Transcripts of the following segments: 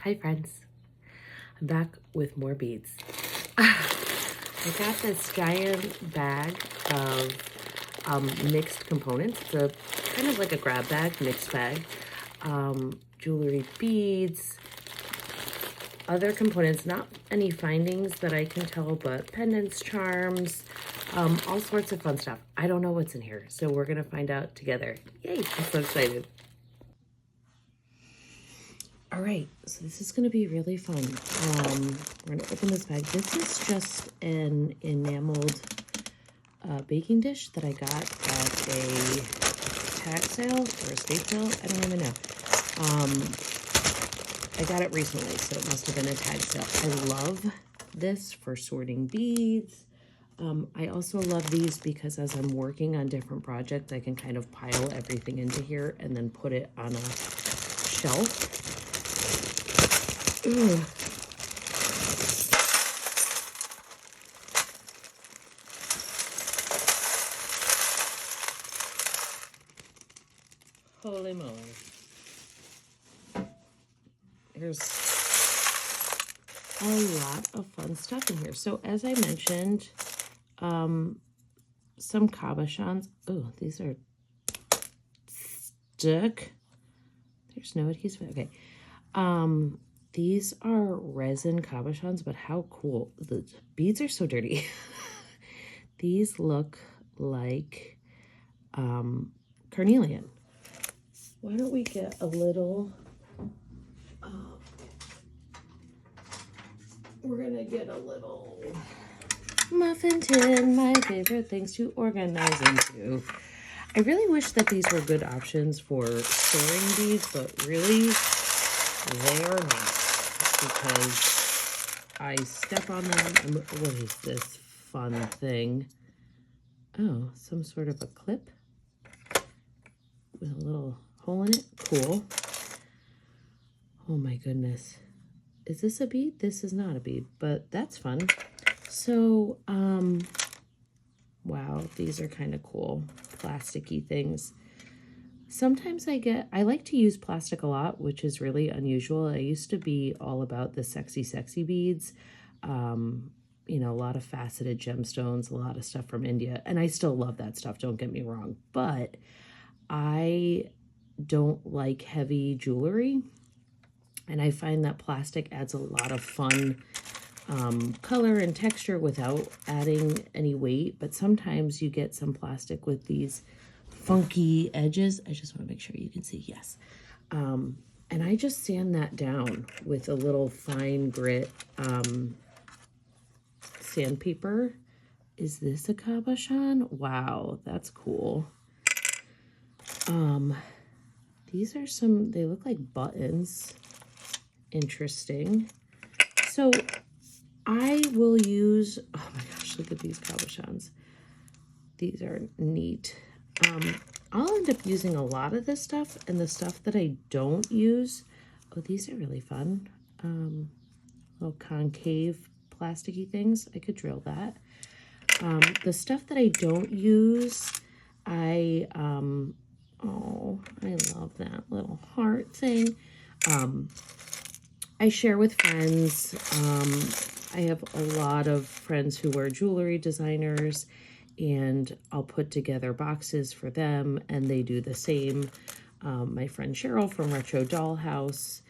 Hi friends, I'm back with more beads. I got this giant bag of mixed components. It's a kind of like a grab bag, mixed bag. Jewelry, beads, other components, not any findings that I can tell, but pendants, charms, all sorts of fun stuff. I don't know what's in here, so we're gonna find out together. Yay, I'm so excited. All right, so this is going to be really fun. We're going to open this bag. This is just an enameled baking dish that I got at a tag sale or estate sale. I don't even know. I got it recently, so it must have been a tag sale. I love this for sorting beads. I also love these because as I'm working on different projects, I can kind of pile everything into here and then put it on a shelf. Ugh. Holy moly. There's a lot of fun stuff in here. So as I mentioned, some cabochons. Oh, these are stuck. There's no adhesive. Okay. These are resin cabochons, but how cool. The beads are so dirty. These look like carnelian. Why don't we get a little, we're gonna get a little muffin tin, my favorite things to organize into. I really wish that these were good options for storing beads, but really they are not, because I step on them and what is this fun thing? Oh, some sort of a clip with a little hole in it. Cool. Oh my goodness. Is this a bead? This is not a bead, but that's fun. So, wow, these are kind of cool. Plasticky things. Sometimes I like to use plastic a lot, which is really unusual. I used to be all about the sexy beads. You know, a lot of faceted gemstones, a lot of stuff from India. And I still love that stuff, don't get me wrong. But I don't like heavy jewelry. And I find that plastic adds a lot of fun color and texture without adding any weight. But sometimes you get some plastic with these funky edges. I just want to make sure you can see. Yes. And I just sand that down with a little fine grit sandpaper. Is this a cabochon? Wow, that's cool. These are some, they look like buttons. Interesting. So I will use, oh my gosh, look at these cabochons. These are neat. I'll end up using a lot of this stuff, and the stuff that I don't use, oh, these are really fun. Little concave plasticky things. I could drill that. The stuff that I don't use, oh, I love that little heart thing. I share with friends. I have a lot of friends who are jewelry designers, and I'll put together boxes for them, and they do the same. My friend Cheryl from Retro Dollhouse,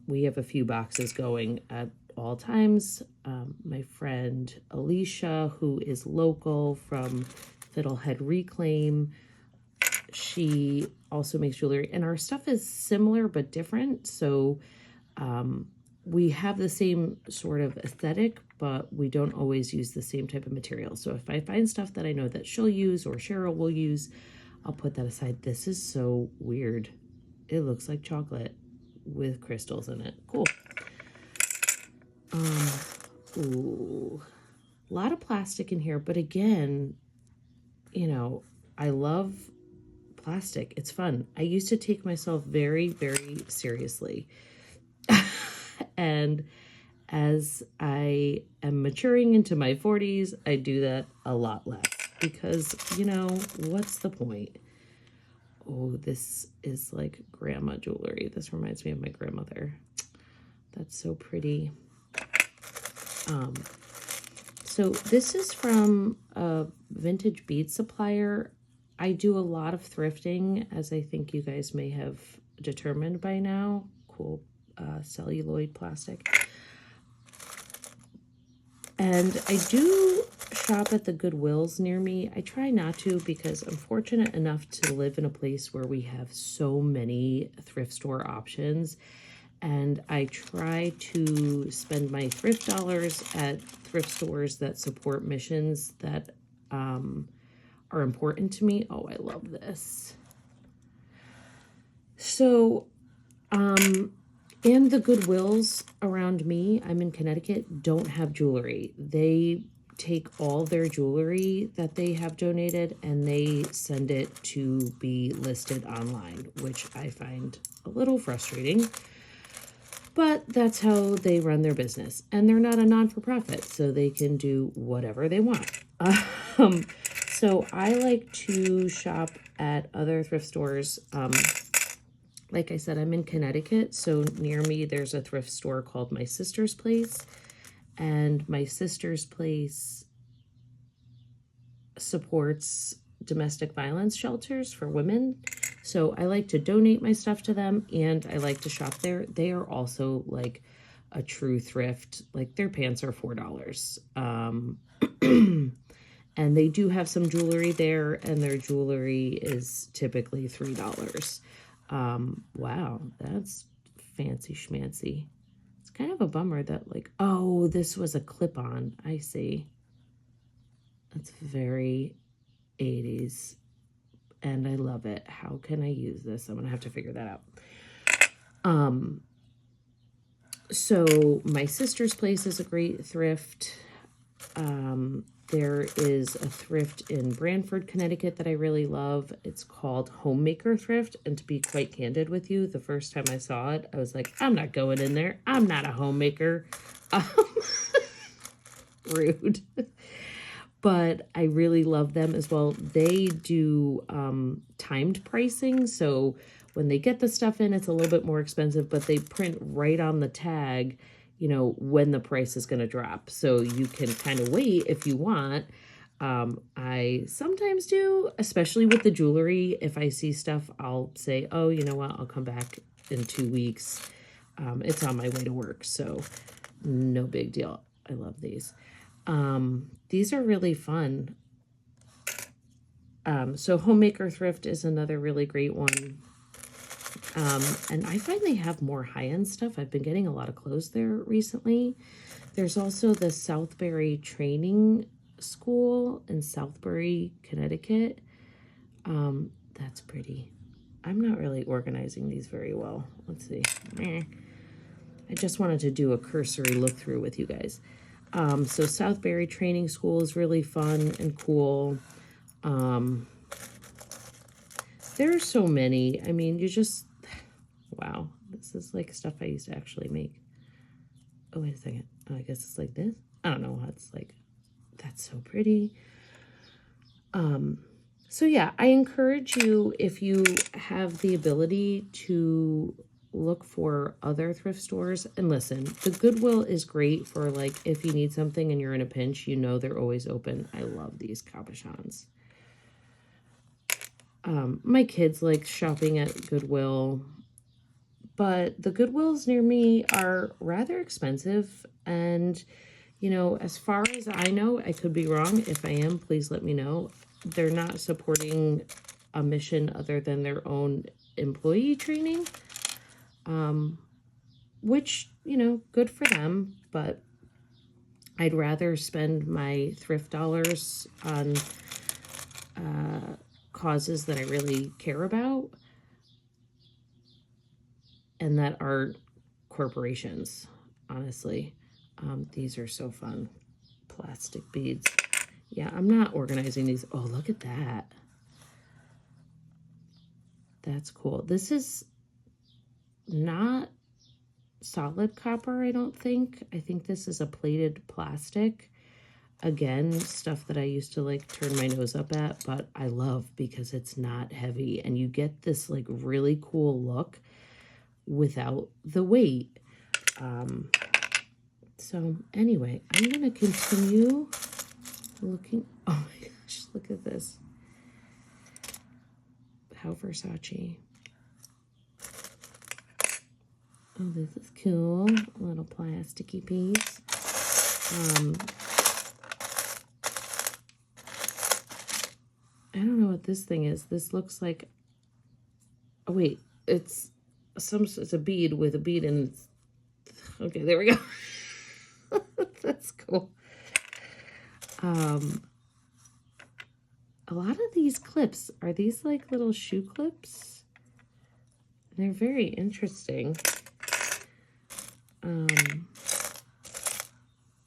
we have a few boxes going at all times. My friend Alicia, who is local from Fiddlehead Reclaim, she also makes jewelry, and our stuff is similar but different. So we have the same sort of aesthetic, but we don't always use the same type of material. So if I find stuff that I know that she'll use or Cheryl will use, I'll put that aside. This is so weird. It looks like chocolate with crystals in it. Cool. Ooh, a lot of plastic in here, but again, you know, I love plastic. It's fun. I used to take myself very, very seriously. And as I am maturing into my 40s, I do that a lot less because, you know, what's the point? Oh, this is like grandma jewelry. This reminds me of my grandmother. That's so pretty. So this is from a vintage bead supplier. I do a lot of thrifting, as I think you guys may have determined by now. Cool celluloid plastic. And I do shop at the Goodwills near me. I try not to because I'm fortunate enough to live in a place where we have so many thrift store options. And I try to spend my thrift dollars at thrift stores that support missions that are important to me. Oh, I love this. So, and the Goodwills around me, I'm in Connecticut, don't have jewelry. They take all their jewelry that they have donated and they send it to be listed online, which I find a little frustrating. But that's how they run their business. And they're not a non-for-profit, so they can do whatever they want. So I like to shop at other thrift stores. Like I said, I'm in Connecticut, so near me there's a thrift store called My Sister's Place. And My Sister's Place supports domestic violence shelters for women. So I like to donate my stuff to them, and I like to shop there. They are also like a true thrift. Like their pants are $4. And they do have some jewelry there, and their jewelry is typically $3. Wow, that's fancy schmancy. It's kind of a bummer that like, oh, this was a clip-on. I see. That's very 80s. And I love it. How can I use this? I'm going to have to figure that out. So My Sister's Place is a great thrift. There is a thrift in Branford, Connecticut that I really love. It's called Homemaker Thrift. And to be quite candid with you, the first time I saw it, I was like, I'm not going in there. I'm not a homemaker. Rude. But I really love them as well. They do timed pricing. So when they get the stuff in, it's a little bit more expensive, but they print right on the tag, you know, when the price is going to drop. So you can kind of wait if you want. I sometimes do, especially with the jewelry. If I see stuff, I'll say, oh, you know what? I'll come back in 2 weeks. It's on my way to work. So no big deal. I love these. These are really fun. So Homemaker Thrift is another really great one. And I find they have more high-end stuff. I've been getting a lot of clothes there recently. There's also the Southbury Training School in Southbury, Connecticut. That's pretty. I'm not really organizing these very well. Let's see. I just wanted to do a cursory look through with you guys. So Southbury Training School is really fun and cool. There are so many. I mean, you just, wow, this is like stuff I used to actually make. Oh, wait a second. Oh, I guess it's like this. I don't know what it's like. That's so pretty. So yeah, I encourage you, if you have the ability, to look for other thrift stores. And listen, the Goodwill is great for like if you need something and you're in a pinch, you know they're always open. I love these cabochons. My kids like shopping at Goodwill, but the Goodwills near me are rather expensive. And, you know, as far as I know, I could be wrong. If I am, please let me know. They're not supporting a mission other than their own employee training. Which, you know, good for them, but I'd rather spend my thrift dollars on causes that I really care about and that aren't corporations, honestly. These are so fun. Plastic beads. Yeah, I'm not organizing these. Oh, look at that. That's cool. This is not solid copper, I don't think. I think this is a plated plastic. Again, stuff that I used to like turn my nose up at, but I love because it's not heavy and you get this like really cool look without the weight. So anyway, I'm going to continue looking. Oh my gosh, look at this. How Versace. Oh, this is cool. A little plasticky piece. I don't know what this thing is. This looks like, oh wait, it's a bead with a bead in. Okay, there we go. That's cool. A lot of these clips, are these like little shoe clips? They're very interesting.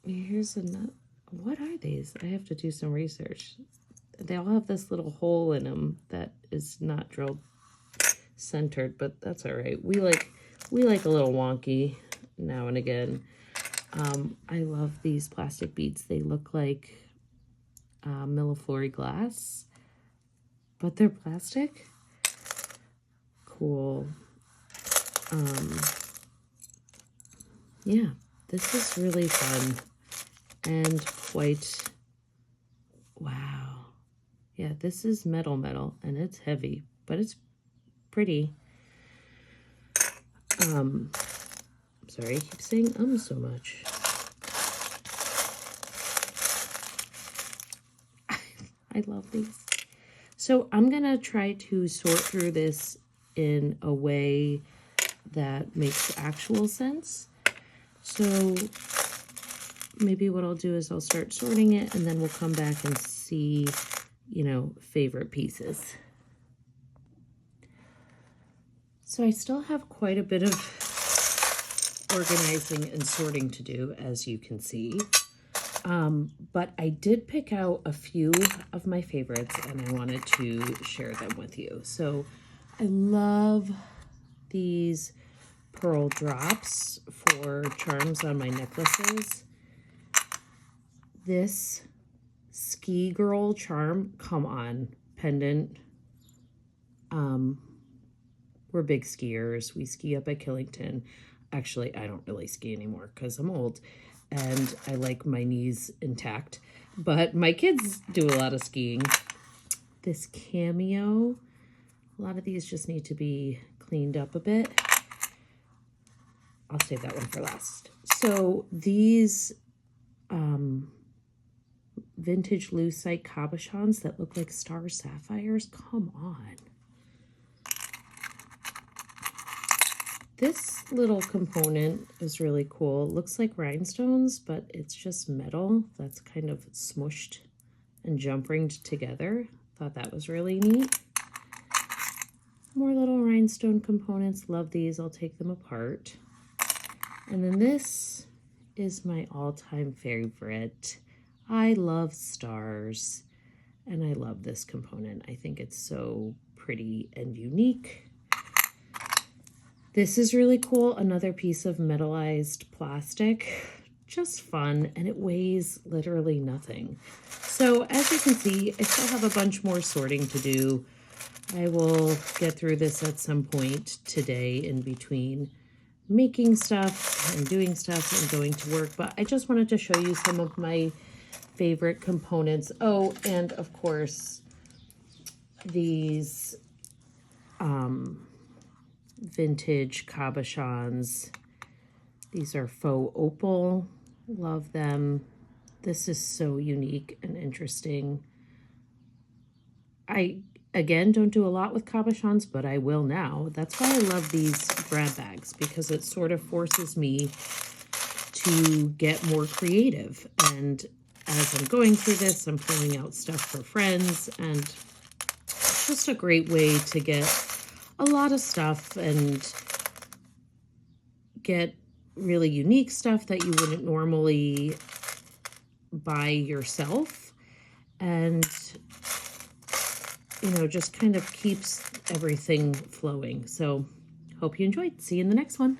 Here's another, what are these? I have to do some research. They all have this little hole in them that is not drilled centered, but that's all right. We like a little wonky now and again. I love these plastic beads. They look like millefleur glass, but they're plastic. Cool. Yeah, this is really fun and quite, wow. Yeah, this is metal, and it's heavy, but it's pretty. Sorry, I keep saying so much. I love these. So I'm going to try to sort through this in a way that makes actual sense. So maybe what I'll do is I'll start sorting it and then we'll come back and see, you know, favorite pieces. So I still have quite a bit of organizing and sorting to do, as you can see. But I did pick out a few of my favorites and I wanted to share them with you. So I love these pearl drops for charms on my necklaces. This ski girl charm, come on, pendant. We're big skiers. We ski up at Killington. Actually, I don't really ski anymore because I'm old and I like my knees intact. But my kids do a lot of skiing. This cameo, a lot of these just need to be cleaned up a bit. I'll save that one for last. So these vintage lucite cabochons that look like star sapphires, come on. This little component is really cool. It looks like rhinestones, but it's just metal that's kind of smushed and jump ringed together. Thought that was really neat. More little rhinestone components. Love these. I'll take them apart. And then this is my all-time favorite. I love stars, and I love this component. I think it's so pretty and unique. This is really cool. Another piece of metallized plastic. Just fun, and it weighs literally nothing. So as you can see, I still have a bunch more sorting to do. I will get through this at some point today in between making stuff and doing stuff and going to work. But I just wanted to show you some of my favorite components. Oh, and of course, these vintage cabochons. These are faux opal. Love them. This is so unique and interesting. I, again, don't do a lot with cabochons, but I will now. That's why I love these grab bags, because it sort of forces me to get more creative. And as I'm going through this, I'm pulling out stuff for friends, and it's just a great way to get a lot of stuff and get really unique stuff that you wouldn't normally buy yourself. And, you know, just kind of keeps everything flowing. So hope you enjoyed. See you in the next one.